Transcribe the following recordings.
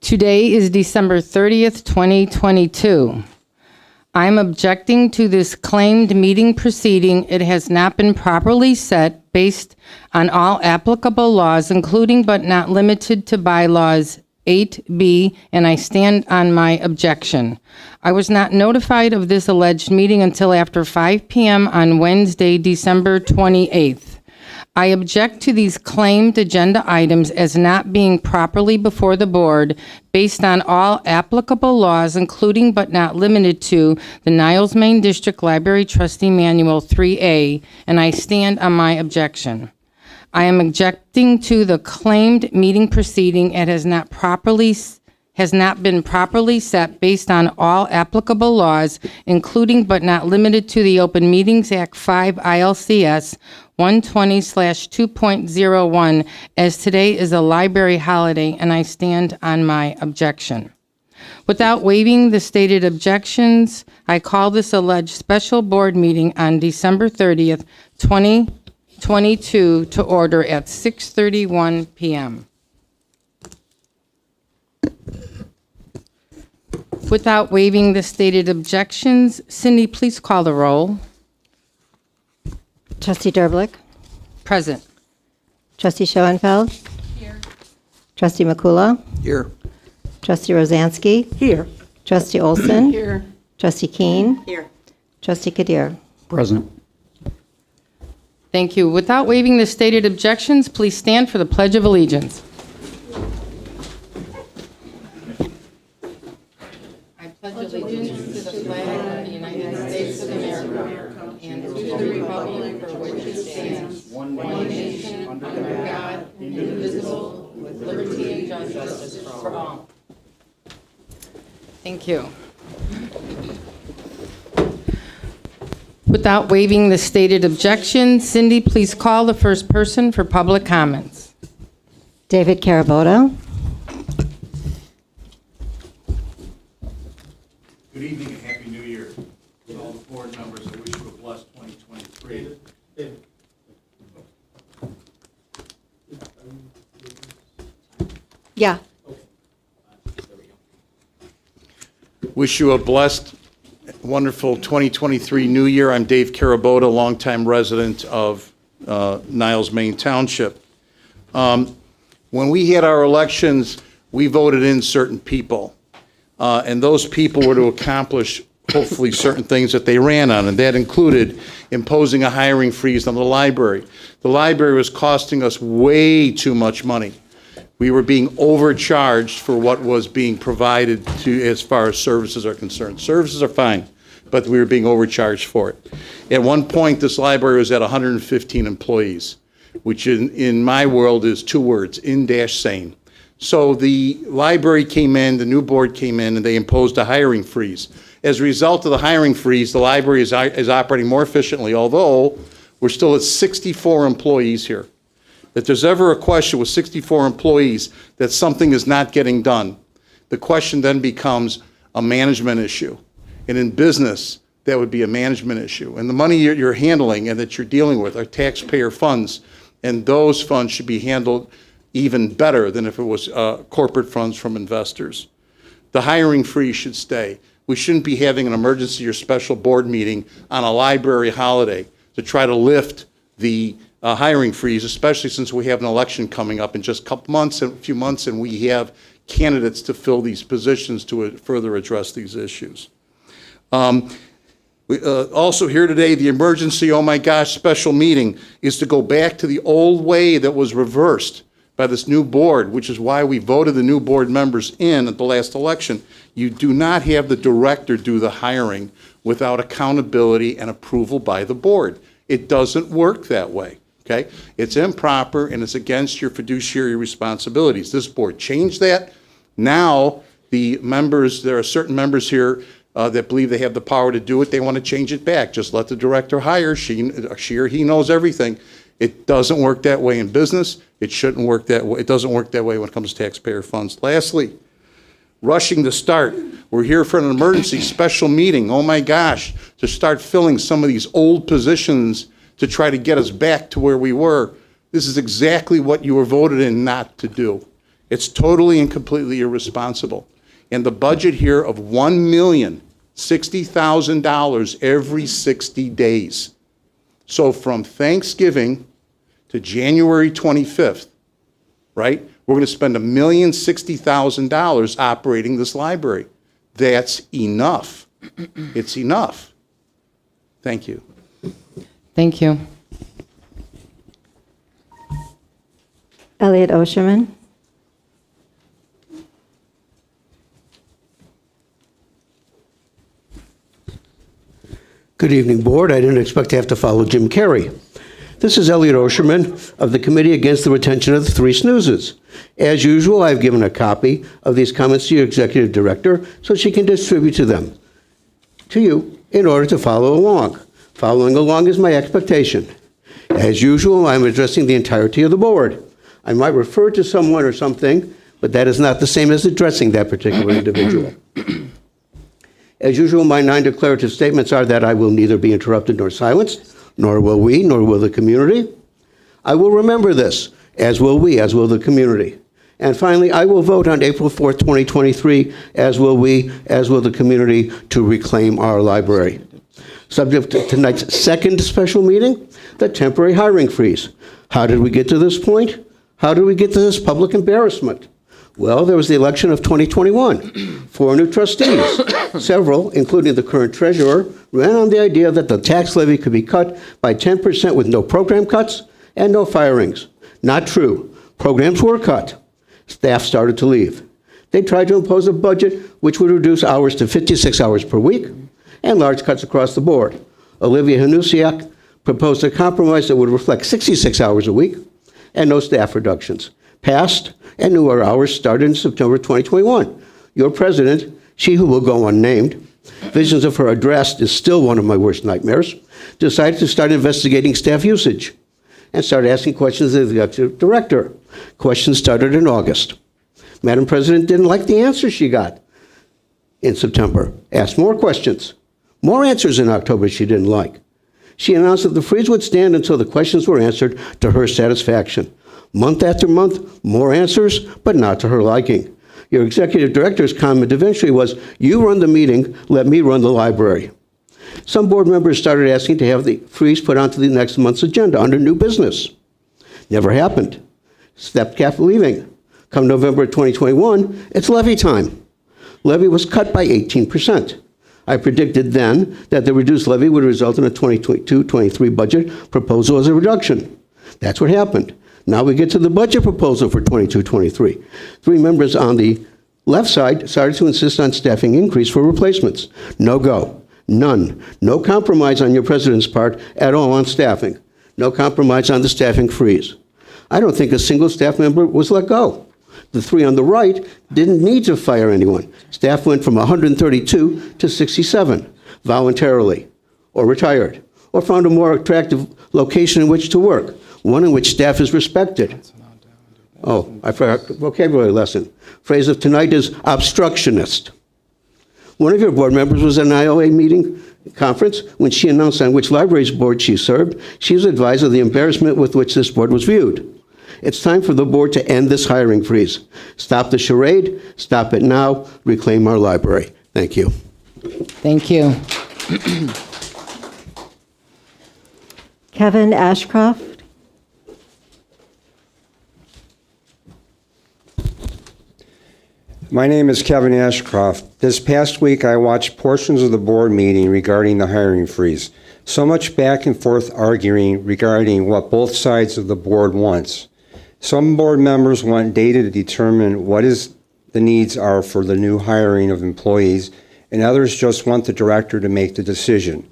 Today is December 30th, 2022. I'm objecting to this claimed meeting proceeding. It has not been properly set based on all applicable laws, including but not limited to bylaws 8B, and I stand on my objection. I was not notified of this alleged meeting until after 5 p.m. on Wednesday, December 28th. I object to these claimed agenda items as not being properly before the board based on all applicable laws, including but not limited to the Niles Main District Library Trustee Manual 3A, and I stand on my objection. I am objecting to the claimed meeting proceeding. It has not been properly set based on all applicable laws, including but not limited to the Open Meetings Act 5 ILCS 120/2.01, as today is a library holiday, and I stand on my objection. Without waiving the stated objections, I call this alleged special board meeting on December 30th, 2022 to order at 6:31 p.m. Without waiving the stated objections, Cindy, please call the roll. Trustee Derblick. Present. Trustee Schoenfeld. Here. Trustee Makula. Here. Trustee Rosansky. Here. Trustee Olson. Here. Trustee Keene. Here. Trustee Kadir. Present. Thank you. Without waiving the stated objections, please stand for the Pledge of Allegiance. I pledge allegiance to the flag of the United States of America and to the republic for which it stands, one nation, under God, indivisible, with liberty and justice for all. Thank you. Without waiving the stated objection, Cindy, please call the first person for public comments. David Caraboto. Good evening and Happy New Year to all the board members. I wish you a blessed 2023. Yeah. Wish you a blessed, wonderful 2023 New Year. I'm Dave Caraboto, longtime resident of Niles Main Township. When we had our elections, we voted in certain people. And those people were to accomplish, hopefully, certain things that they ran on, and that included imposing a hiring freeze on the library. The library was costing us way too much money. We were being overcharged for what was being provided to, as far as services are concerned. Services are fine, but we were being overcharged for it. At one point, this library was at 115 employees, which in my world is two words, in-sane. So the library came in, the new board came in, and they imposed a hiring freeze. As a result of the hiring freeze, the library is operating more efficiently, although we're still at 64 employees here. If there's ever a question with 64 employees that something is not getting done, the question then becomes a management issue. And in business, that would be a management issue. And the money you're handling and that you're dealing with are taxpayer funds, and those funds should be handled even better than if it was corporate funds from investors. The hiring freeze should stay. We shouldn't be having an emergency or special board meeting on a library holiday to try to lift the hiring freeze, especially since we have an election coming up in just a few months, and we have candidates to fill these positions to further address these issues. Also here today, the emergency, oh my gosh, special meeting is to go back to the old way that was reversed by this new board, which is why we voted the new board members in at the last election. You do not have the director do the hiring without accountability and approval by the board. It doesn't work that way, okay? It's improper and it's against your fiduciary responsibilities. This board changed that. Now, the members, there are certain members here that believe they have the power to do it. They want to change it back. Just let the director hire. She or he knows everything. It doesn't work that way in business. It shouldn't work that way. It doesn't work that way when it comes to taxpayer funds. Lastly, rushing to start. We're here for an emergency special meeting. Oh my gosh, to start filling some of these old positions to try to get us back to where we were. This is exactly what you were voted in not to do. It's totally and completely irresponsible. And the budget here of $1,060,000 every 60 days. So from Thanksgiving to January 25th, right, we're going to spend $1,060,000 operating this library. That's enough. It's enough. Thank you. Thank you. Elliot Osherman. Good evening, Board. I didn't expect to have to follow Jim Carrey. This is Elliot Osherman of the Committee Against the Retention of the Three Snoozes. As usual, I've given a copy of these comments to your Executive Director so she can distribute to you, in order to follow along. Following along is my expectation. As usual, I'm addressing the entirety of the Board. I might refer to someone or something, but that is not the same as addressing that particular individual. As usual, my 9 declarative statements are that I will neither be interrupted nor silenced, nor will we, nor will the community. I will remember this, as will we, as will the community. And finally, I will vote on April 4th, 2023, as will we, as will the community, to reclaim our library. Subject to tonight's second special meeting, the temporary hiring freeze. How did we get to this point? How did we get to this public embarrassment? Well, there was the election of 2021. 4 new trustees, several, including the current treasurer, ran on the idea that the tax levy could be cut by 10% with no program cuts and no firings. Not true. Programs were cut. Staff started to leave. They tried to impose a budget which would reduce hours to 56 hours per week and large cuts across the board. Olivia Hanusiak proposed a compromise that would reflect 66 hours a week and no staff reductions. Passed, and newer hours started in September 2021. Your president, she who will go unnamed, visions of her address is still one of my worst nightmares, decided to start investigating staff usage and started asking questions of the executive director. Questions started in August. Madam President didn't like the answers she got in September. Asked more questions. More answers in October she didn't like. She announced that the freeze would stand until the questions were answered to her satisfaction. Month after month, more answers, but not to her liking. Your executive director's comment eventually was, "You run the meeting, let me run the library." Some board members started asking to have the freeze put onto the next month's agenda under new business. Never happened. Step kept leaving. Come November 2021, it's levy time. Levy was cut by 18%. I predicted then that the reduced levy would result in a 2022-23 budget proposal as a reduction. That's what happened. Now we get to the budget proposal for 22-23. 3 members on the left side started to insist on staffing increase for replacements. No go. None. No compromise on your president's part at all on staffing. No compromise on the staffing freeze. I don't think a single staff member was let go. The 3 on the right didn't need to fire anyone. Staff went from 132 to 67 voluntarily, or retired, or found a more attractive location in which to work, one in which staff is respected. Oh, I forgot the vocabulary lesson. Phrase of tonight is obstructionist. One of your board members was at an IOA meeting conference. When she announced on which libraries board she served, she was advised of the embarrassment with which this board was viewed. It's time for the board to end this hiring freeze. Stop the charade, stop it now, reclaim our library. Thank you. Thank you. Kevin Ashcroft. My name is Kevin Ashcroft. This past week, I watched portions of the board meeting regarding the hiring freeze. So much back and forth arguing regarding what both sides of the board wants. Some board members want data to determine what the needs are for the new hiring of employees, and others just want the director to make the decision.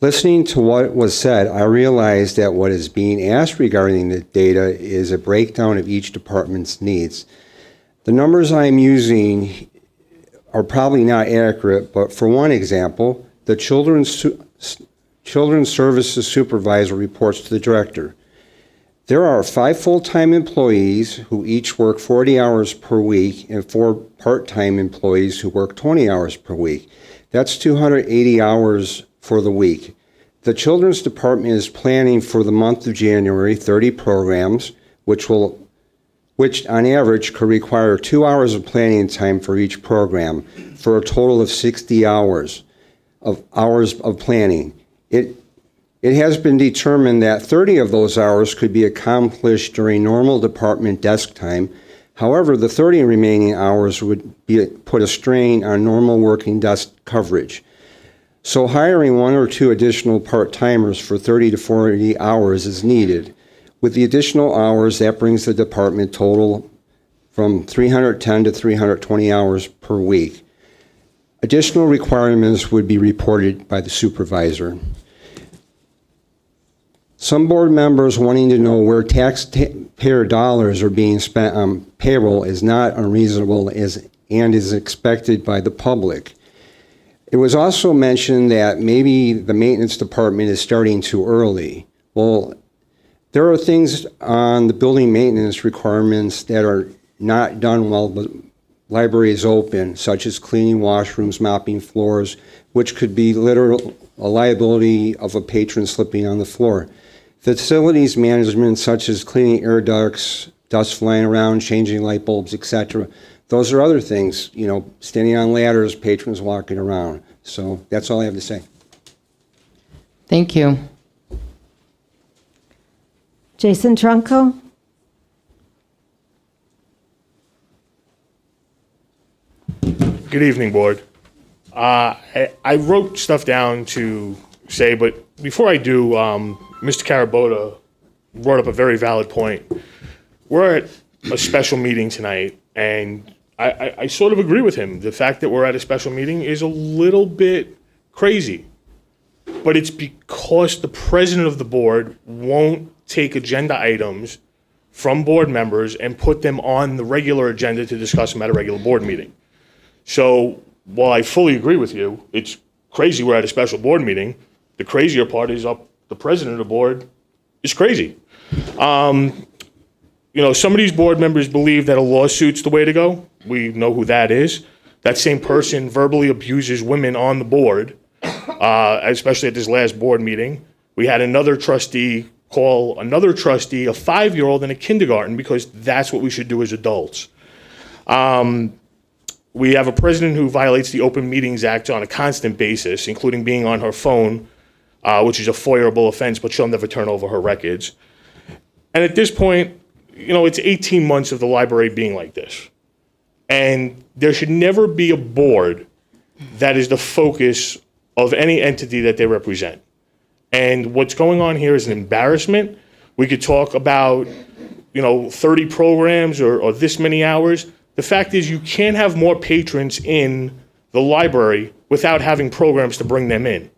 Listening to what was said, I realized that what is being asked regarding the data is a breakdown of each department's needs. The numbers I'm using are probably not accurate, but for one example, the Children's Services Supervisor reports to the director. There are 5 full-time employees who each work 40 hours per week and 4 part-time employees who work 20 hours per week. That's 280 hours for the week. The Children's Department is planning for the month of January 30 programs, which on average could require 2 hours of planning time for each program, for a total of 60 hours of planning. It has been determined that 30 of those hours could be accomplished during normal department desk time. However, the 30 remaining hours would put a strain on normal working desk coverage. So hiring 1 or 2 additional part-timers for 30 to 40 hours is needed. With the additional hours, that brings the department total from 310 to 320 hours per week. Additional requirements would be reported by the supervisor. Some board members wanting to know where taxpayer dollars are being spent on payroll is not unreasonable and is expected by the public. It was also mentioned that maybe the maintenance department is starting too early. Well, there are things on the building maintenance requirements that are not done while the library is open, such as cleaning washrooms, mopping floors, which could be literal a liability of a patron slipping on the floor. Facilities management, such as cleaning air ducts, dust flying around, changing light bulbs, etc. Those are other things, standing on ladders, patrons walking around. So that's all I have to say. Thank you. Jason Trunco. Good evening, Board. I wrote stuff down to say, but before I do, Mr. Carabota brought up a very valid point. We're at a special meeting tonight, and I sort of agree with him. The fact that we're at a special meeting is a little bit crazy, but it's because the president of the board won't take agenda items from board members and put them on the regular agenda to discuss them at a regular board meeting. So while I fully agree with you, it's crazy we're at a special board meeting. The crazier part is the president of the board is crazy. Some of these board members believe that a lawsuit's the way to go. We know who that is. That same person verbally abuses women on the board, especially at this last board meeting. We had another trustee call another trustee a 5-year-old in a kindergarten because that's what we should do as adults. We have a president who violates the Open Meetings Act on a constant basis, including being on her phone, which is a FOIA-able offense, but she'll never turn over her records. And at this point, it's 18 months of the library being like this. And there should never be a board that is the focus of any entity that they represent. And what's going on here is an embarrassment. We could talk about, 30 programs or this many hours. The fact is you can't have more patrons in the library without having programs to bring them in.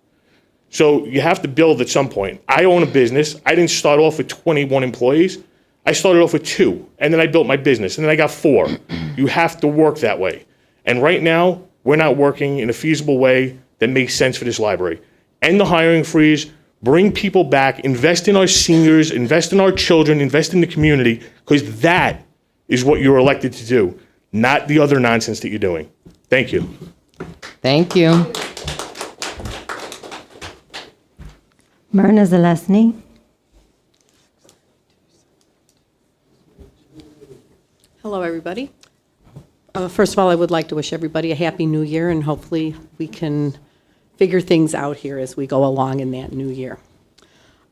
So you have to build at some point. I own a business. I didn't start off with 21 employees. I started off with 2, and then I built my business, and then I got 4. You have to work that way. And right now, we're not working in a feasible way that makes sense for this library. End the hiring freeze, bring people back, invest in our seniors, invest in our children, invest in the community, because that is what you're elected to do, not the other nonsense that you're doing. Thank you. Thank you. Myrna Zalesny. Hello, everybody. First of all, I would like to wish everybody a happy new year, and hopefully we can figure things out here as we go along in that new year.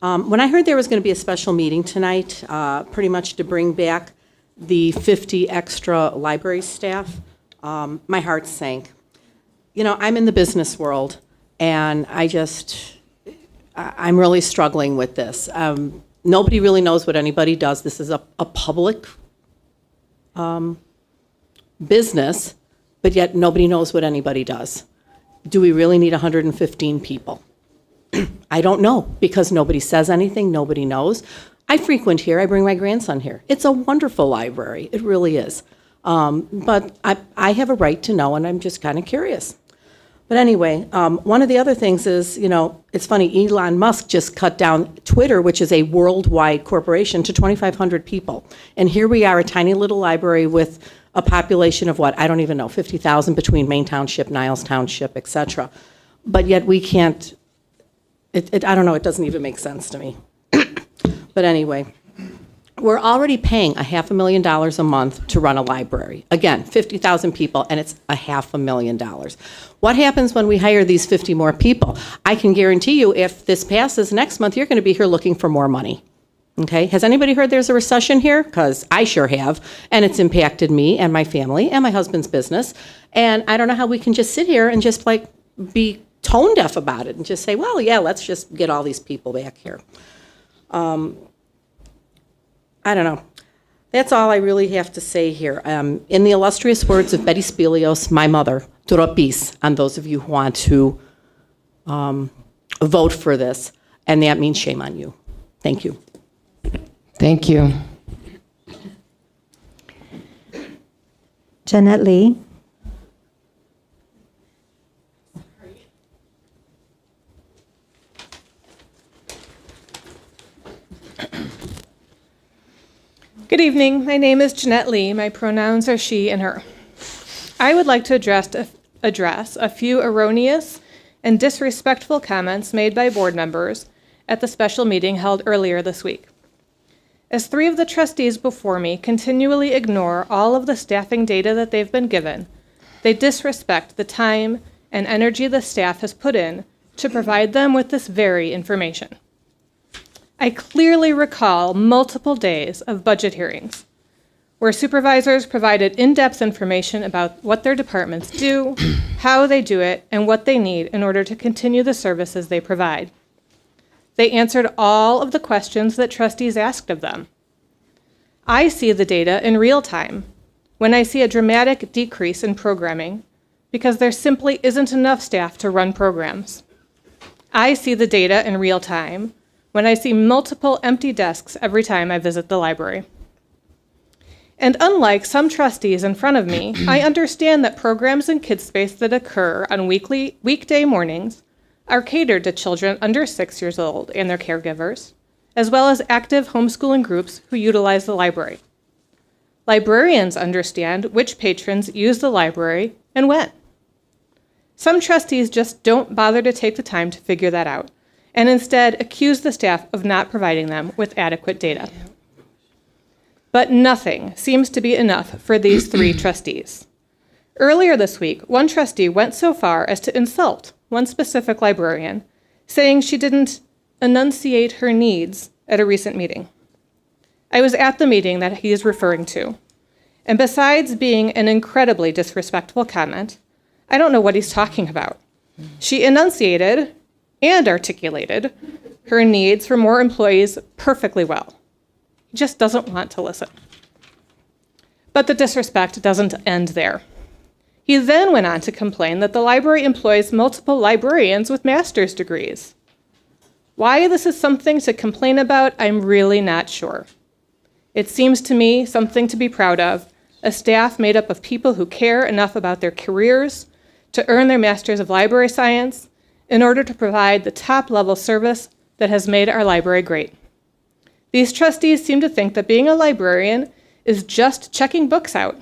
When I heard there was going to be a special meeting tonight, pretty much to bring back the 50 extra library staff, my heart sank. I'm in the business world, and I'm really struggling with this. Nobody really knows what anybody does. This is a public business, but yet nobody knows what anybody does. Do we really need 115 people? I don't know, because nobody says anything, nobody knows. I frequent here, I bring my grandson here. It's a wonderful library, it really is. But I have a right to know, and I'm just kind of curious. But anyway, one of the other things is, it's funny, Elon Musk just cut down Twitter, which is a worldwide corporation, to 2,500 people. And here we are, a tiny little library with a population of what? I don't even know, 50,000 between Main Township, Niles Township, et cetera. But yet we can't I don't know, it doesn't even make sense to me. But anyway, we're already paying $500,000 a month to run a library. Again, 50,000 people, and it's $500,000. What happens when we hire these 50 more people? I can guarantee you, if this passes next month, you're going to be here looking for more money. Okay? Has anybody heard there's a recession here? Because I sure have, and it's impacted me and my family and my husband's business. And I don't know how we can just sit here and just like be tone deaf about it and just say, well, yeah, let's just get all these people back here. I don't know. That's all I really have to say here. In the illustrious words of Betty Spelios, my mother, Tropis, on those of you who want to vote for this, and that means shame on you. Thank you. Thank you. Jeanette Lee. Good evening. My name is Jeanette Lee. My pronouns are she and her. I would like to address a few erroneous and disrespectful comments made by board members at the special meeting held earlier this week. As 3 of the trustees before me continually ignore all of the staffing data that they've been given, they disrespect the time and energy the staff has put in to provide them with this very information. I clearly recall multiple days of budget hearings where supervisors provided in-depth information about what their departments do, how they do it, and what they need in order to continue the services they provide. They answered all of the questions that trustees asked of them. I see the data in real time when I see a dramatic decrease in programming because there simply isn't enough staff to run programs. I see the data in real time when I see multiple empty desks every time I visit the library. And unlike some trustees in front of me, I understand that programs in KidSpace that occur on weekday mornings are catered to children under 6 years old and their caregivers, as well as active homeschooling groups who utilize the library. Librarians understand which patrons use the library and when. Some trustees just don't bother to take the time to figure that out, and instead accuse the staff of not providing them with adequate data. But nothing seems to be enough for these 3 trustees. Earlier this week, one trustee went so far as to insult one specific librarian, saying she didn't enunciate her needs at a recent meeting. I was at the meeting that he is referring to, and besides being an incredibly disrespectful comment, I don't know what he's talking about. She enunciated and articulated her needs for more employees perfectly well. He just doesn't want to listen. But the disrespect doesn't end there. He then went on to complain that the library employs multiple librarians with master's degrees. Why this is something to complain about, I'm really not sure. It seems to me something to be proud of, a staff made up of people who care enough about their careers to earn their Master's of Library Science in order to provide the top-level service that has made our library great. These trustees seem to think that being a librarian is just checking books out.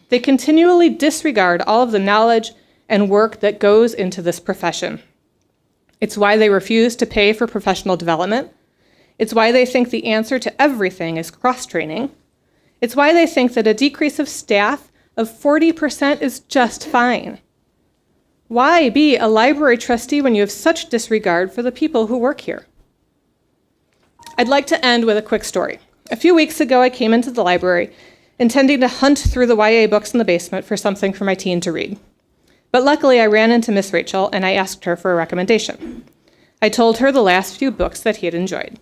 They continually disregard all of the knowledge and work that goes into this profession. It's why they refuse to pay for professional development. It's why they think the answer to everything is cross-training. It's why they think that a decrease of staff of 40% is just fine. Why be a library trustee when you have such disregard for the people who work here? I'd like to end with a quick story. A few weeks ago, I came into the library intending to hunt through the YA books in the basement for something for my teen to read. But luckily, I ran into Miss Rachel and I asked her for a recommendation. I told her the last few books that he had enjoyed.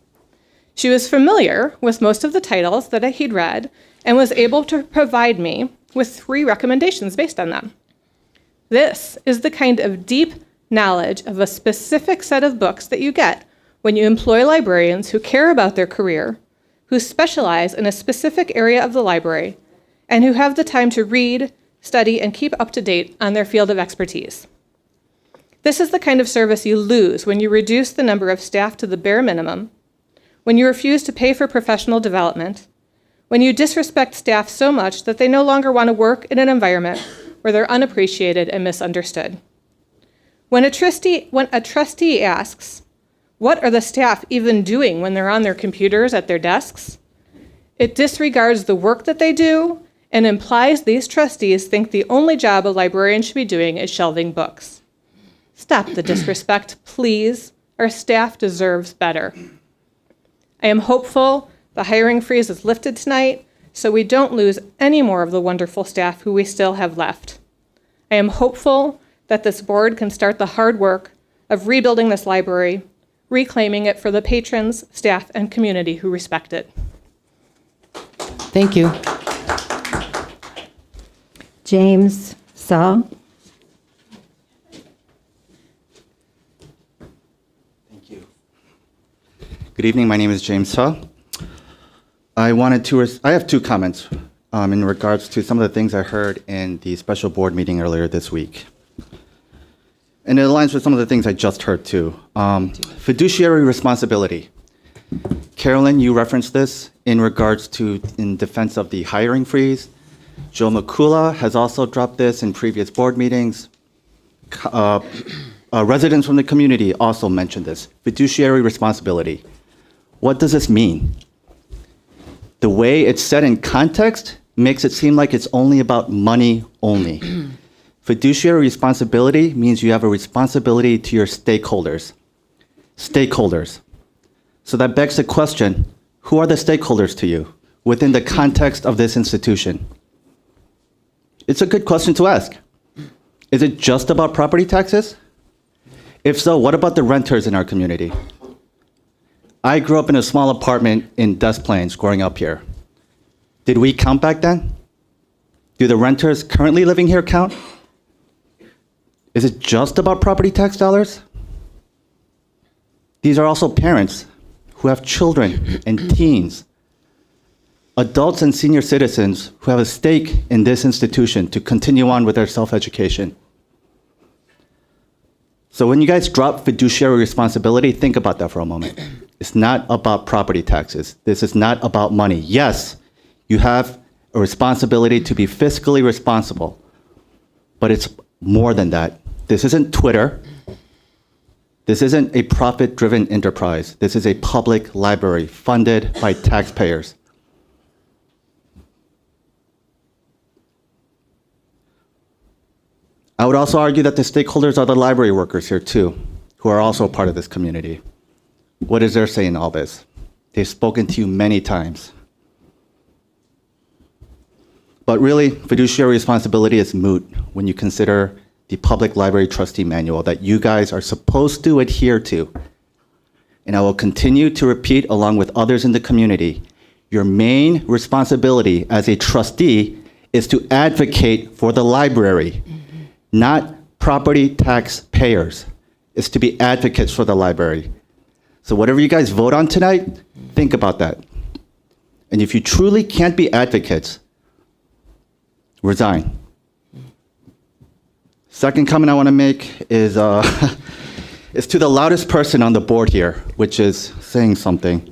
She was familiar with most of the titles that he'd read and was able to provide me with 3 recommendations based on them. This is the kind of deep knowledge of a specific set of books that you get when you employ librarians who care about their career, who specialize in a specific area of the library, and who have the time to read, study, and keep up to date on their field of expertise. This is the kind of service you lose when you reduce the number of staff to the bare minimum, when you refuse to pay for professional development, when you disrespect staff so much that they no longer want to work in an environment where they're unappreciated and misunderstood. When a trustee asks, What are the staff even doing when they're on their computers at their desks? It disregards the work that they do and implies these trustees think the only job a librarian should be doing is shelving books. Stop the disrespect, please. Our staff deserves better. I am hopeful the hiring freeze is lifted tonight so we don't lose any more of the wonderful staff who we still have left. I am hopeful that this board can start the hard work of rebuilding this library, reclaiming it for the patrons, staff, and community who respect it. Thank you. James Saul. Good evening. My name is James Saul. I have two comments in regards to some of the things I heard in the special board meeting earlier this week. And it aligns with some of the things I just heard too. Fiduciary responsibility. Carolyn, you referenced this in regards to in defense of the hiring freeze. Joe McCullough has also dropped this in previous board meetings. Residents from the community also mentioned this. Fiduciary responsibility. What does this mean? The way it's said in context makes it seem like it's only about money only. Fiduciary responsibility means you have a responsibility to your stakeholders. Stakeholders. So that begs the question, who are the stakeholders to you within the context of this institution? It's a good question to ask. Is it just about property taxes? If so, what about the renters in our community? I grew up in a small apartment in Des Plaines growing up here. Did we count back then? Do the renters currently living here count? Is it just about property tax dollars? These are also parents who have children and teens, adults and senior citizens who have a stake in this institution to continue on with their self-education. So when you guys drop fiduciary responsibility, think about that for a moment. It's not about property taxes. This is not about money. Yes, you have a responsibility to be fiscally responsible, but it's more than that. This isn't Twitter. This isn't a profit-driven enterprise. This is a public library funded by taxpayers. I would also argue that the stakeholders are the library workers here too, who are also part of this community. What is their say in all this? They've spoken to you many times. But really, fiduciary responsibility is moot when you consider the Public Library Trustee Manual that you guys are supposed to adhere to. And I will continue to repeat, along with others in the community, your main responsibility as a trustee is to advocate for the library, not property tax payers. It's to be advocates for the library. So whatever you guys vote on tonight, think about that. And if you truly can't be advocates, resign. Second comment I want to make is is to the loudest person on the board here, which is saying something.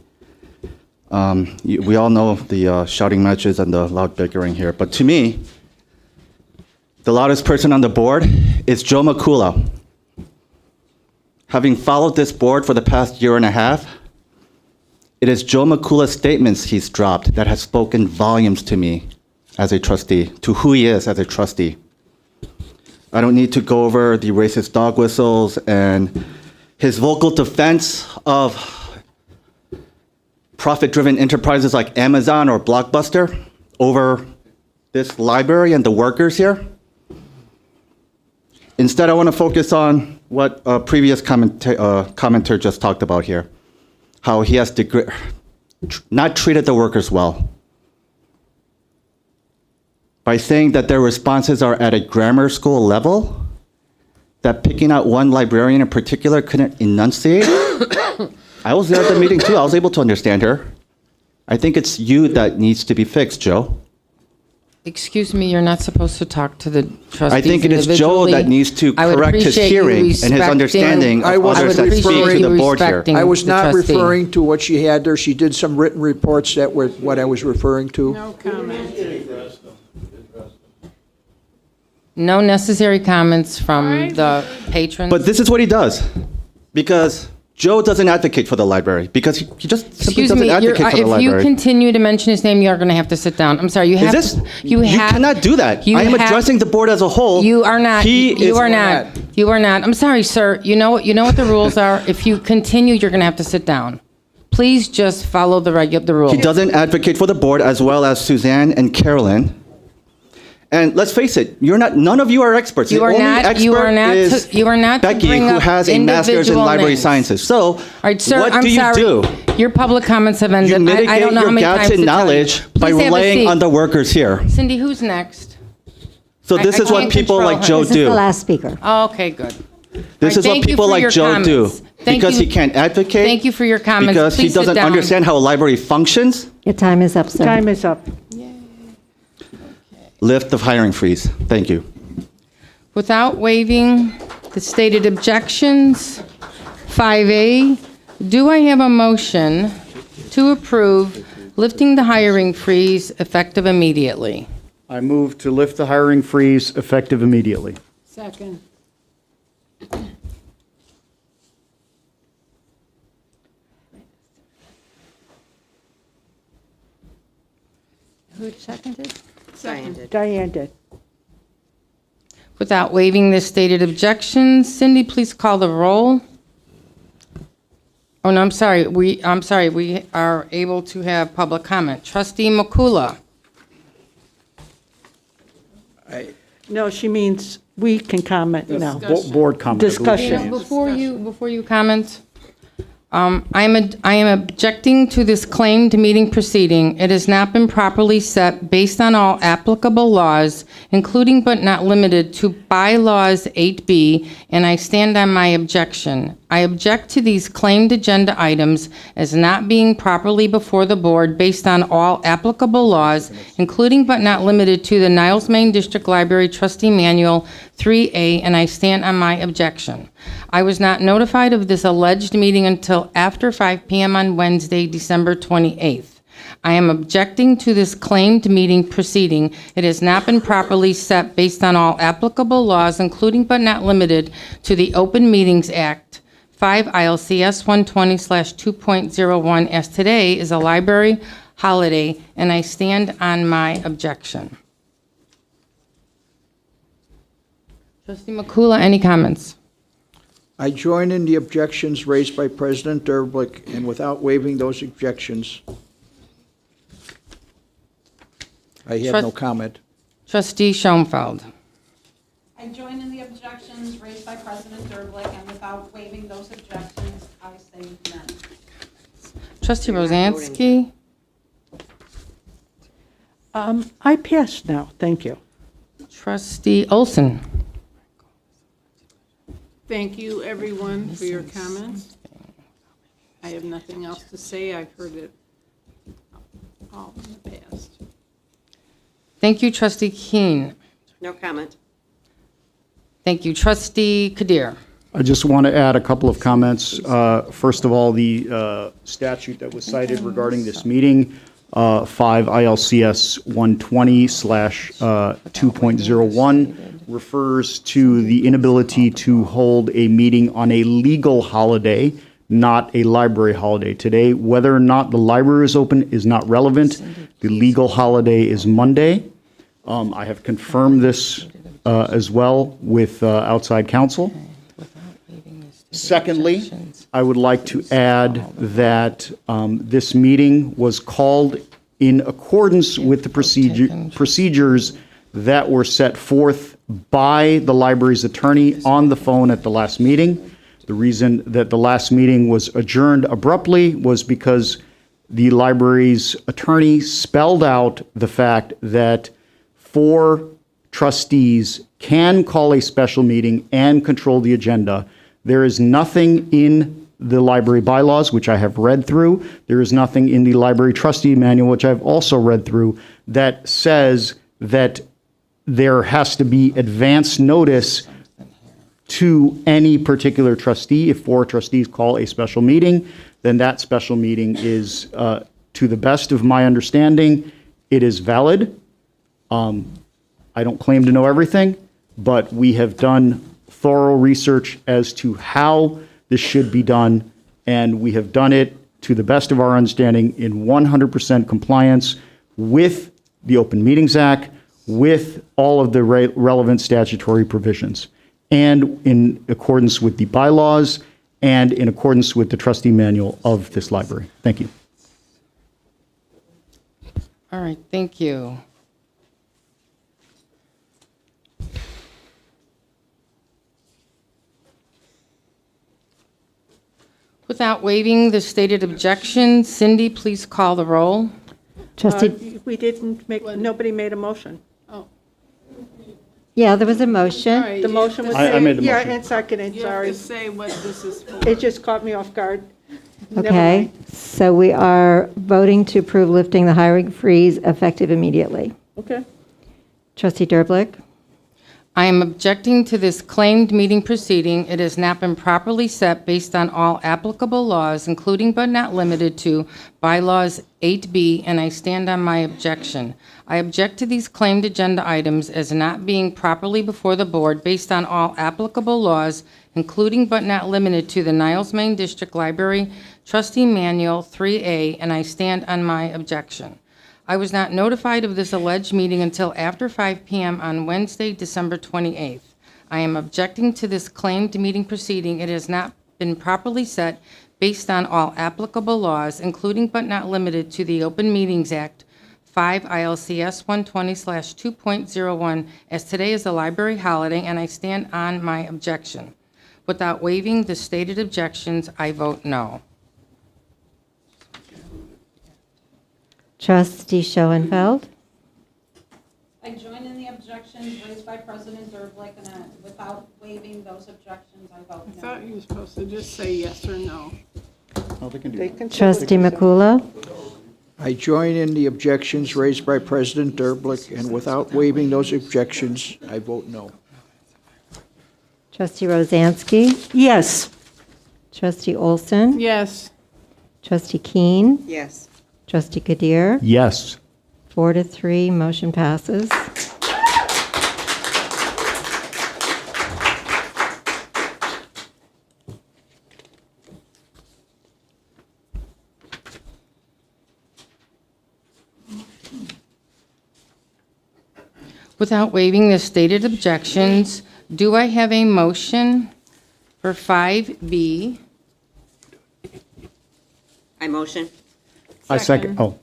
We all know the shouting matches and the loud bickering here, but to me, the loudest person on the board is Joe McCullough. Having followed this board for the past year and a half, it is Joe McCullough's statements he's dropped that has spoken volumes to me as a trustee, to who he is as a trustee. I don't need to go over the racist dog whistles and his vocal defense of profit-driven enterprises like Amazon or Blockbuster over this library and the workers here. Instead, I want to focus on what a previous commenter just talked about here, how he has not treated the workers well by saying that their responses are at a grammar school level, that picking out one librarian in particular couldn't enunciate. I was there at the meeting too. I was able to understand her. I think it's you that needs to be fixed, Joe. Excuse me, you're not supposed to talk to the trustees I think it is Joe that needs to correct his hearing and his understanding of others that speak to the board here. I was not referring to what she had there. She did some written reports that were what I was referring to. No comment. No necessary comments from the patrons. But this is what he does. Because Joe doesn't advocate for the library because he just simply Excuse doesn't me, advocate for the if you library. continue to mention his name, you're going to have to sit down. I'm sorry, you have. You cannot do that. I am addressing the board as a whole. You are not. He You is- are not. You are not. I'm sorry, sir. You know what the rules are? If you continue, you're going to have to sit down. Please just follow the rules. He doesn't advocate for the board as well as Suzanne and Carolyn. And let's face it, none of you are experts. You The are only not- expert you are not is to- you are not to Becky, bring who up has a master's in individual library names. sciences. So, All right, sir, what I'm do you sorry. do? Your public comments have ended. You mitigate I don't know how your many gaps times in to tell you. knowledge by Please have a relying seat. on the workers here. Cindy, who's next? So I this is what can't people control like her. Joe This is the do. last speaker. Oh, okay, good. This is what Thank you people for like your Joe do. comments. Thank Because you. he can't advocate. Thank you for your comments. Because he Please sit doesn't down. understand how a library functions. Your time is up, sir. Time is up. Lift the hiring freeze. Thank you. Without waiving the stated objections, 5A, do I have a motion to approve lifting the hiring freeze effective immediately? I move to lift the hiring freeze effective immediately. Second. Who seconded? Diane did. Without waiving the stated objections, Cindy, please call the roll. Oh, no, I'm sorry. We are able to have public comment. Trustee Makula. No, she means we can comment now. Board comment. I believe. Discussion. Before you comment, I am objecting to this claimed meeting proceeding. It has not been properly set based on all applicable laws, including but not limited to bylaws 8B, and I stand on my objection. I object to these claimed agenda items as not being properly before the board based on all applicable laws, including but not limited to the Niles Main District Library Trustee Manual 3A, and I stand on my objection. I was not notified of this alleged meeting until after 5 p.m. on Wednesday, December 28th. I am objecting to this claimed meeting proceeding. It has not been properly set based on all applicable laws, including but not limited to the Open Meetings Act, 5 ILCS 120/2.01, as today is a library holiday, and I stand on my objection. Trustee Makula, any comments? I join in the objections raised by President Derblick, and without waiving those objections, I have no comment. Trustee Schoenfeld. I join in the objections raised by President Derblick, and without waiving those objections, I say none. Trustee Rosansky. I pass now, thank you. Trustee Olson. Thank you, everyone, for your comments. I have nothing else to say. I've heard it all in the past. Thank you, Trustee Keene. No comment. Thank you, Trustee Kadir. I just want to add a couple of comments. First of all, the statute that was cited regarding this meeting, 5 ILCS 120/2.01, refers to the inability to hold a meeting on a legal holiday, not a library holiday. Today, whether or not the library is open is not relevant. The legal holiday is Monday. I have confirmed this as well with outside counsel. Secondly, I would like to add that this meeting was called in accordance with the procedures that were set forth by the library's attorney on the phone at the last meeting. The reason that the last meeting was adjourned abruptly was because the library's attorney spelled out the fact that 4 trustees can call a special meeting and control the agenda. There is nothing in the library bylaws, which I have read through. There is nothing in the library trustee manual, which I've also read through, that says that there has to be advance notice to any particular trustee. If 4 trustees call a special meeting, then that special meeting is, to the best of my understanding, it is valid. I don't claim to know everything, but we have done thorough research as to how this should be done, and we have done it to the best of our understanding in 100% compliance with the Open Meetings Act, with all of the relevant statutory provisions, and in accordance with the bylaws and in accordance with the trustee manual of this library. Thank you. All right, thank you. Without waiving the stated objection, Cindy, please call the roll. Trustee, We didn't make, nobody made a motion. yeah, there was a motion. Right, The you motion was. I made the Yeah, motion. and seconded, You have sorry. to say what this is for. It just caught me off guard. Never Okay, mind. so we are voting to approve lifting the hiring freeze effective immediately. Okay. Trustee Derblick? I am objecting to this claimed meeting proceeding. It has not been properly set based on all applicable laws, including but not limited to bylaws 8B, and I stand on my objection. I object to these claimed agenda items as not being properly before the board based on all applicable laws, including but not limited to the Niles Main District Library Trustee Manual 3A, and I stand on my objection. I was not notified of this alleged meeting until after 5 p.m. on Wednesday, December 28th. I am objecting to this claimed meeting proceeding. It has not been properly set based on all applicable laws, including but not limited to the Open Meetings Act 5 ILCS 120/2.01, as today is a library holiday, and I stand on my objection. Without waiving the stated objections, I vote no. Trustee Schoenfeld? I join in the objections raised by President Derblick, and without waiving those objections, I vote I no. thought you were supposed to just say yes or no. Oh, they can do They that. can say Trustee what they say. Makula? I join in the objections raised by President Derblick, and without waiving those objections, I vote no. Trustee Rozansky? Yes. Trustee Olson? Yes. Trustee Keene? Yes. Trustee Kadir? Yes. 4-3, motion passes. Without waiving the stated objections, do I have a motion for 5B? I motion. I second. Oh,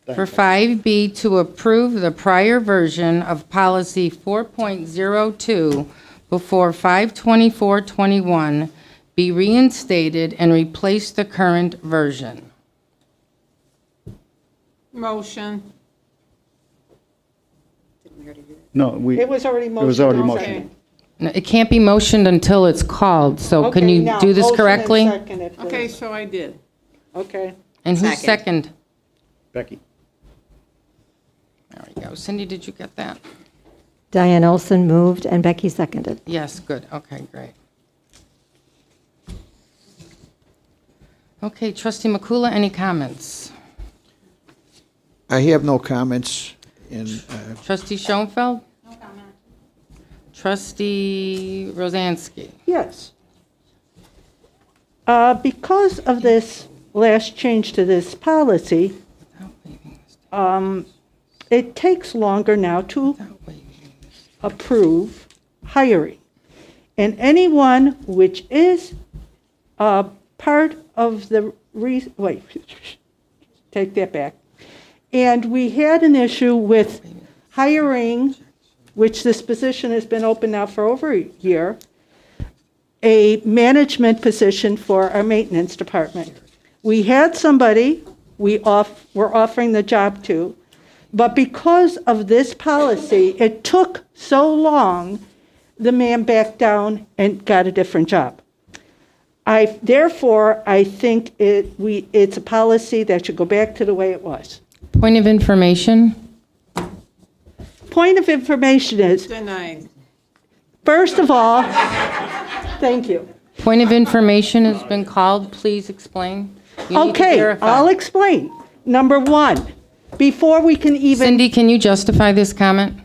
sorry. For 5B, to approve the prior version of policy 4.02 before 5/24/21 be reinstated and replace the current version. Motion. No, we. It was already It was already motioned. motioned. No, it can't be motioned until it's called, so can Okay, you now, do this motion and correctly? seconded, please. Okay, so I did. Okay. And who's second? Becky. There we go. Cindy, did you get that? Diane Olson moved and Becky seconded. Yes, good. Okay, great. Okay, Trustee Makula, any comments? I have no comments, and Trustee Schoenfeld? No comment. Trustee Rozansky? Yes. Because of this last change to this policy, it takes longer now to approve hiring. And anyone which is part of the, wait, take that back. And we had an issue with hiring, which this position has been open now for over a year, a management position for our maintenance department. We had somebody we're offering the job to, but because of this policy, it took so long, the man backed down and got a different job. Therefore, I think it's a policy that should go back to the way it was. Point of information? Point of information is, Denied. first of all, thank you. Point of information has been called. Please explain. You need to Okay, verify. I'll explain. Number one, before we can even, Cindy, can you justify this comment?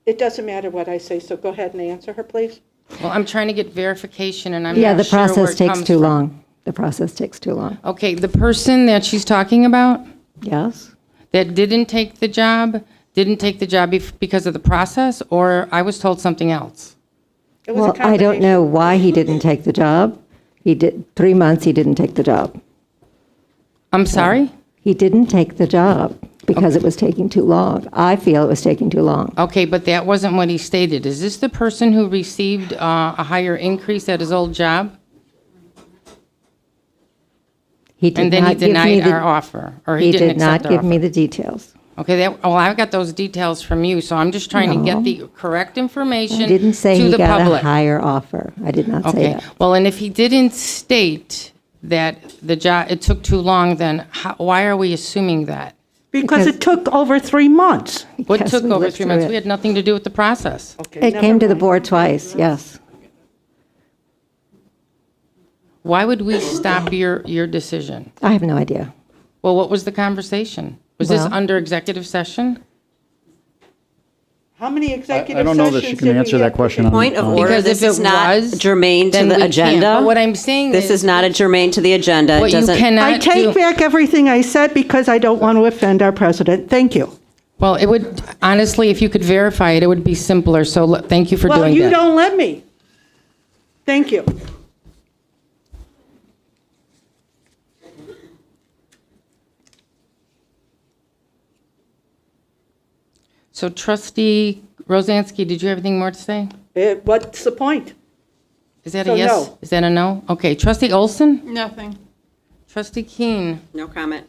it doesn't matter what I say, so go ahead and answer her, please. Well, I'm trying to get verification, and I'm Yeah, not the sure where process it takes comes too from. long. The process takes too long. Okay, the person that she's talking about Yes? that didn't take the job because of the process, or I was told something else? It was a Well, I don't combination. know why he didn't take the job. He did, 3 months he didn't take the job. I'm sorry? He didn't take the job because it was taking too long. I feel it was taking too long. Okay, but that wasn't what he stated. Is this the person who received a higher increase at his old job? He did And then he not give me denied the- our offer, or he He didn't did not accept our give me offer? the details. Okay, I got those details from you, so I'm just trying to get No. the correct information I didn't say to he the got a public. higher offer. I did not say Okay, that. well, and if he didn't state that the job, it took too long, then why are we assuming that? Because it took over 3 months. What Because took we over lived 3 through months? it. We had nothing to do with the process. Okay, It never came to the mind. board twice, yes. Why would we stop your decision? I have no idea. Well, what was the conversation? Was this Well- under executive session? How many executive I don't know that she sessions can did we answer that have? question. Point of order, Because this if is it not was, germane to then the we can't. agenda. But what I'm saying This is not a germane to the agenda. It What you doesn't. cannot I take do. back everything I said because I don't want to offend our president. Thank you. Well, it would, honestly, if you could verify it, it would be simpler, so thank you for Well, doing you that. don't let me. Thank you. So trustee Rosansky, did you have anything more to say? What's the point? Is that So a yes? no. Is that a no? Okay, trustee Olson? Nothing. Trustee Keene? No comment.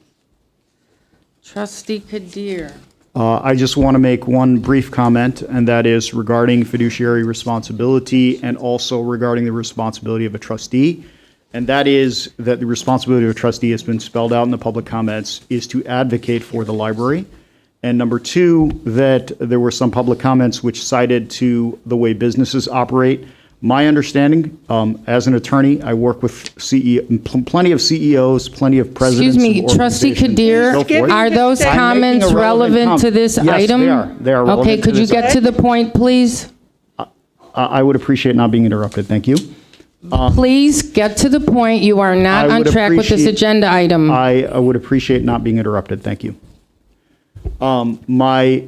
Trustee Kadir? I just want to make one brief comment, and that is regarding fiduciary responsibility and also regarding the responsibility of a trustee. And that is that the responsibility of a trustee has been spelled out in the public comments is to advocate for the library. And number two, that there were some public comments which cited to the way businesses operate. My understanding, as an attorney, I work with plenty of CEOs, plenty of presidents. Excuse me, of trustee organizations, Kadir, and so forth. are those I'm making comments a relevant relevant to comment. this Yes, item? they are. They are relevant Okay, to could you this get to the point, please? I would appreciate not being interrupted. Thank you. Please get to the point. You are not I on would track with this appreciate- agenda item. I would appreciate not being interrupted. Thank you. My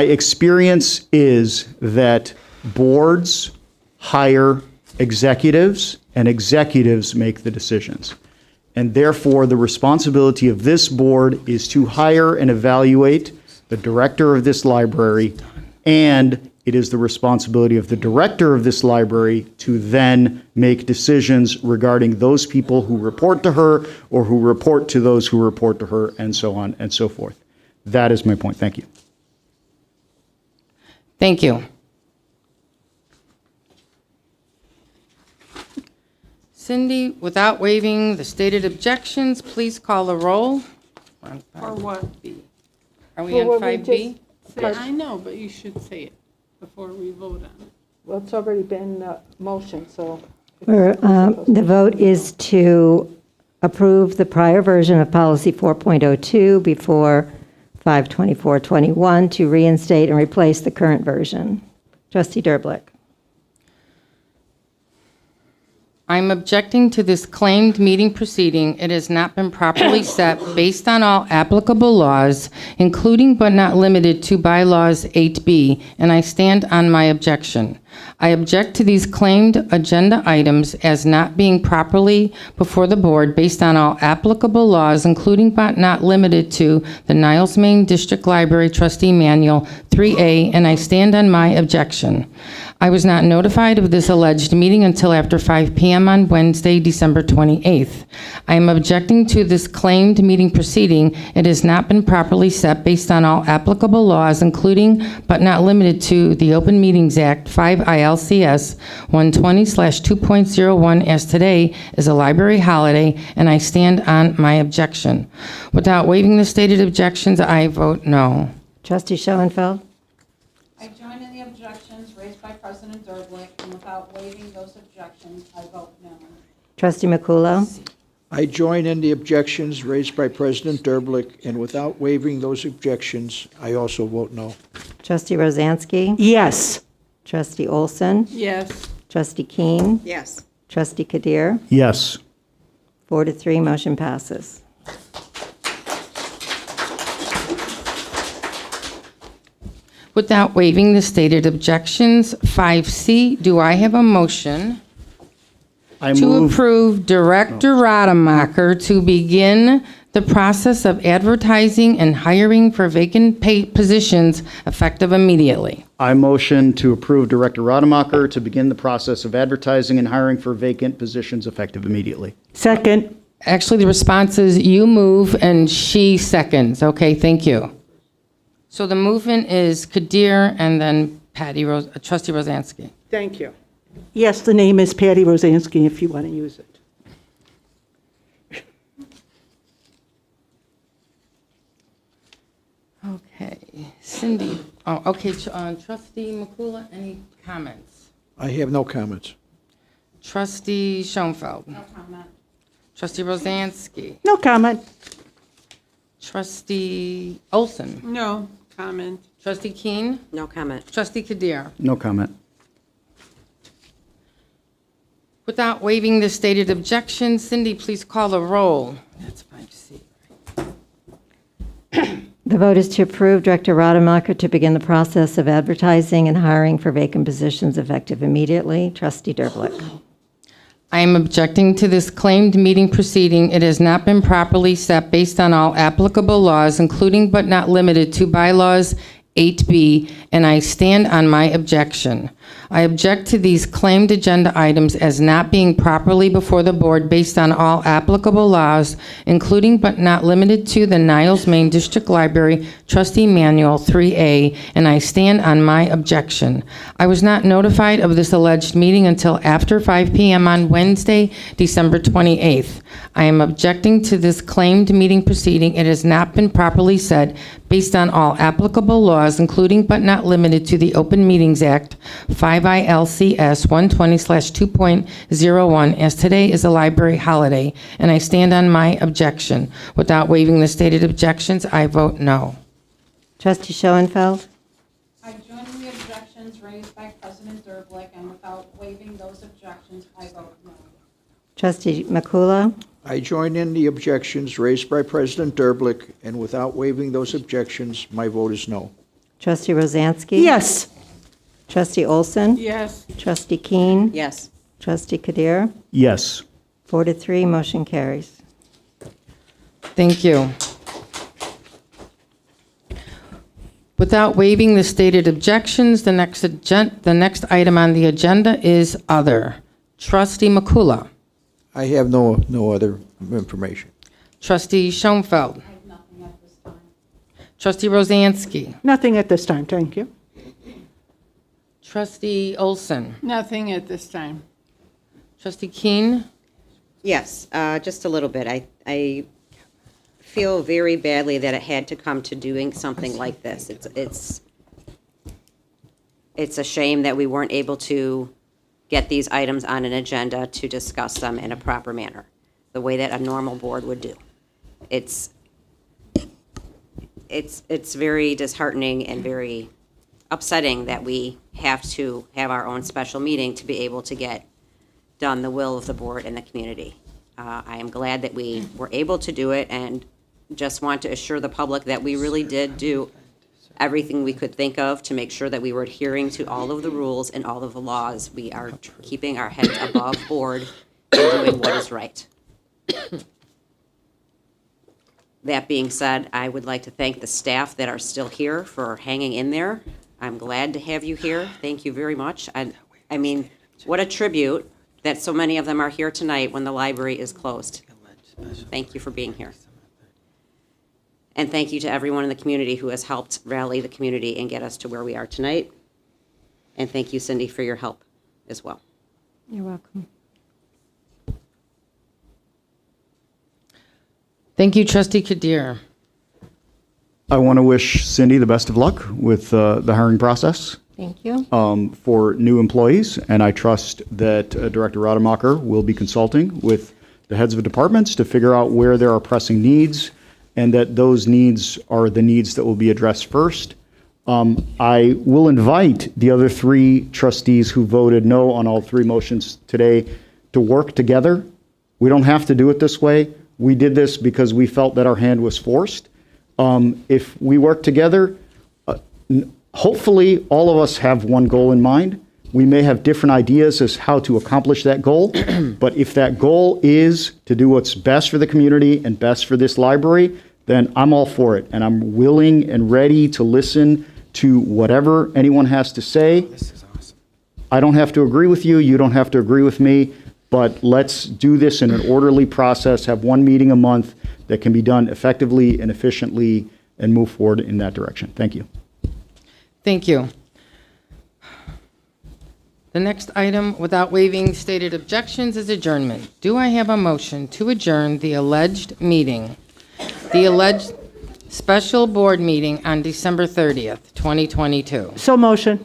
experience is that boards hire executives and executives make the decisions. And therefore, the responsibility of this board is to hire and evaluate the director of this library, and it is the responsibility of the director of this library to then make decisions regarding those people who report to her or who report to those who report to her, and so on and so forth. That is my point. Thank you. Thank you. Cindy, without waiving the stated objections, please call the roll. Or what? Are we Well, on what we 5B? Say, I know, but you should say it before we vote on it. Well, it's already been motioned, so. The vote is to approve the prior version of policy 4.02 before 5/24/21 to reinstate and replace the current version. Trustee Derblick. I'm objecting to this claimed meeting proceeding. It has not been properly set based on all applicable laws, including but not limited to bylaws 8B, and I stand on my objection. I object to these claimed agenda items as not being properly before the board based on all applicable laws, including but not limited to the Niles Main District Library Trustee Manual 3A, and I stand on my objection. I was not notified of this alleged meeting until after 5 p.m. on Wednesday, December 28th. I am objecting to this claimed meeting proceeding. It has not been properly set based on all applicable laws, including but not limited to the Open Meetings Act 5 ILCS 120/2.01, as today is a library holiday, and I stand on my objection. Without waiving the stated objections, I vote no. Trustee Schoenfeld. I join in the objections raised by President Derblick, and without waiving those objections, I vote no. Trustee Makulo. I join in the objections raised by President Derblick, and without waiving those objections, I also vote no. Trustee Rosansky. Yes. Trustee Olson? Yes. Trustee Keene? Yes. Trustee Kadir? Yes. 4-3, motion passes. Without waiving the stated objections, 5C, do I have a motion I to move. approve Director Rademacher to begin the process of advertising and hiring for vacant positions effective immediately? I motion to approve Director Rademacher to begin the process of advertising and hiring for vacant positions effective immediately. Second. Actually, the response is you move and she seconds. Okay, thank you. So the movement is Kadir and then Trustee Rosansky. Thank you. Yes, the name is Patty Rosansky if you want to use it. Okay, Cindy, okay, Trustee Makula, any comments? I have no comments. Trustee Schoenfeld? No comment. Trustee Rosansky? No comment. Trustee Olson? No comment. Trustee Keene? No comment. Trustee Kadir? No comment. Without waiving the stated objections, Cindy, please call the roll. That's 5C. The vote is to approve Director Rademacher to begin the process of advertising and hiring for vacant positions effective immediately. Trustee Derblick. I am objecting to this claimed meeting proceeding. It has not been properly set based on all applicable laws, including but not limited to bylaws 8B, and I stand on my objection. I object to these claimed agenda items as not being properly before the board based on all applicable laws, including but not limited to the Niles Main District Library Trustee Manual 3A, and I stand on my objection. I was not notified of this alleged meeting until after 5 p.m. on Wednesday, December 28th. I am objecting to this claimed meeting proceeding. It has not been properly set based on all applicable laws, including but not limited to the Open Meetings Act, 5 ILCS 120/2.01, as today is a library holiday, and I stand on my objection. Without waiving the stated objections, I vote no. Trustee Schoenfeld? I join in the objections raised by President Derblick, and without waiving those objections, I vote no. Trustee Makula? I join in the objections raised by President Derblick, and without waiving those objections, my vote is no. Trustee Rosansky? Yes. Trustee Olson? Yes. Trustee Keene? Yes. Trustee Kadir? Yes. 4-3, motion carries. Thank you. Without waiving the stated objections, the next item on the agenda is other. Trustee Makula. I have no other information. Trustee Schoenfeld. I have nothing at this time. Trustee Rosansky. Nothing at this time, thank you. Trustee Olson. Nothing at this time. Trustee Keene. Yes, just a little bit. I feel very badly that it had to come to doing something like this. It's a shame that we weren't able to get these items on an agenda to discuss them in a proper manner, the way that a normal board would do. It's very disheartening and very upsetting that we have to have our own special meeting to be able to get done the will of the board and the community. I am glad that we were able to do it, and just want to assure the public that we really did do everything we could think of to make sure that we were adhering to all of the rules and all of the laws. We are keeping our heads above board and doing what is right. That being said, I would like to thank the staff that are still here for hanging in there. I'm glad to have you here. Thank you very much. I mean, what a tribute that so many of them are here tonight when the library is closed. Thank you for being here. And thank you to everyone in the community who has helped rally the community and get us to where we are tonight. And thank you, Cindy, for your help as well. You're welcome. Thank you, Trustee Kadir. I want to wish Cindy the best of luck with the hiring process Thank you. for new employees, and I trust that Director Rademacher will be consulting with the heads of the departments to figure out where there are pressing needs, and that those needs are the needs that will be addressed first. I will invite the other 3 trustees who voted no on all 3 motions today to work together. We don't have to do it this way. We did this because we felt that our hand was forced. If we work together, hopefully all of us have one goal in mind. We may have different ideas as how to accomplish that goal, but if that goal is to do what's best for the community and best for this library, then I'm all for it, and I'm willing and ready to listen to whatever anyone has to say. This is awesome. I don't have to agree with you, you don't have to agree with me, but let's do this in an orderly process, have one meeting a month that can be done effectively and efficiently, and move forward in that direction. Thank you. Thank you. The next item, without waiving stated objections, is adjournment. Do I have a motion to adjourn the alleged meeting, the alleged special board meeting on December 30th, 2022? So motion.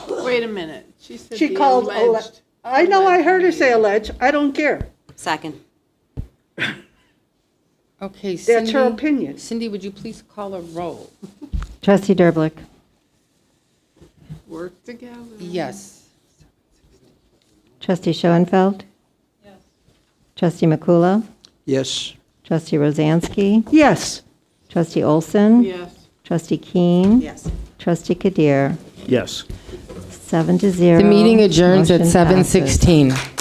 Wait a minute. She said She the called, alleged. I know, I heard her say allege. I don't care. Second. Okay, Cindy. That's her opinion. Cindy, would you please call a roll? Trustee Derblick. Work together. Yes. Trustee Schoenfeld. Yes. Trustee Makula. Yes. Trustee Rosansky. Yes. Trustee Olson. Yes. Trustee Keene. Yes. Trustee Kadir. Yes. 7-0. The meeting adjourns at Motion passes. 7:16.